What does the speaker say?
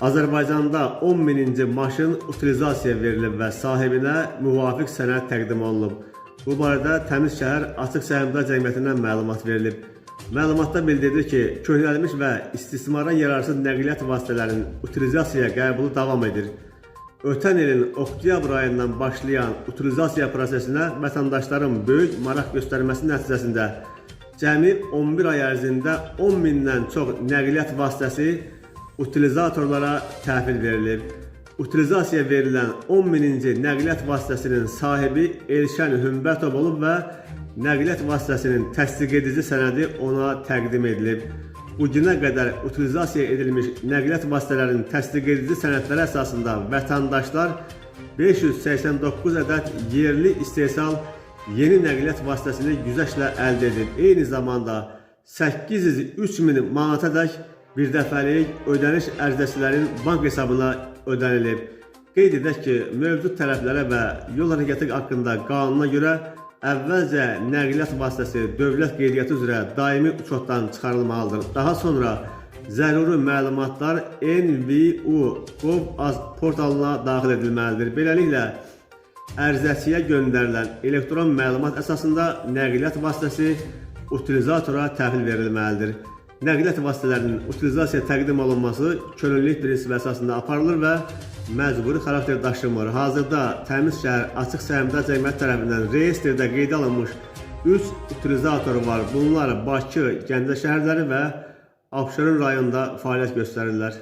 Azərbaycanda 10.000-ci maşın utilizasiyaya verilib və sahibinə müvafiq sənəd təqdim olunub. Bu barədə Təmiz Şəhər Açıq Səhmdar Cəmiyyətindən məlumat verilib. Məlumatda bildirilir ki, köhnəlmiş və istismara yararsız nəqliyyat vasitələrinin utilizasiyaya qəbulu davam edir. Ötən ilin oktyabr ayından başlayan utilizasiya prosesinə vətəndaşların böyük maraq göstərməsi nəticəsində cəmi 11 ay ərzində 10.000-dən çox nəqliyyat vasitəsi utilizatorlara təhvil verilib. Utilizasiya verilən 10.000-ci nəqliyyat vasitəsinin sahibi Elşən Hümbətov olub və nəqliyyat vasitəsinin təsdiq edici sənədi ona təqdim edilib. Bu günə qədər utilizasiya edilmiş nəqliyyat vasitələrinin təsdiq edici sənədləri əsasında vətəndaşlar 589 ədəd yerli istehsal yeni nəqliyyat vasitəsini güzəştlə əldə edib. Eyni zamanda 803.000 manatadək bir dəfəlik ödəniş ərizəsilərin bank hesabına ödənilib. Qeyd edək ki, mövcud tələblərə və yol hərəkəti haqqında qanuna görə əvvəlcə nəqliyyat vasitəsi dövlət qeydiyyatı üzrə daimi uçotdan çıxarılmalıdır. Daha sonra zəruri məlumatlar NVU.gov.az portalına daxil edilməlidir. Beləliklə, ərizəçiyə göndərilən elektron məlumat əsasında nəqliyyat vasitəsi utilizatora təhvil verilməlidir. Nəqliyyat vasitələrinin utilizasiya təqdim olunması könüllülük prinsipi əsasında aparılır və məcburi xarakter daşımır. Hazırda Təmiz Şəhər Açıq Səhmdar Cəmiyyəti tərəfindən reyestrdə qeydə alınmış 3 utilizator var. Bunlar Bakı, Gəncə şəhərləri və Abşeron rayonunda fəaliyyət göstərirlər.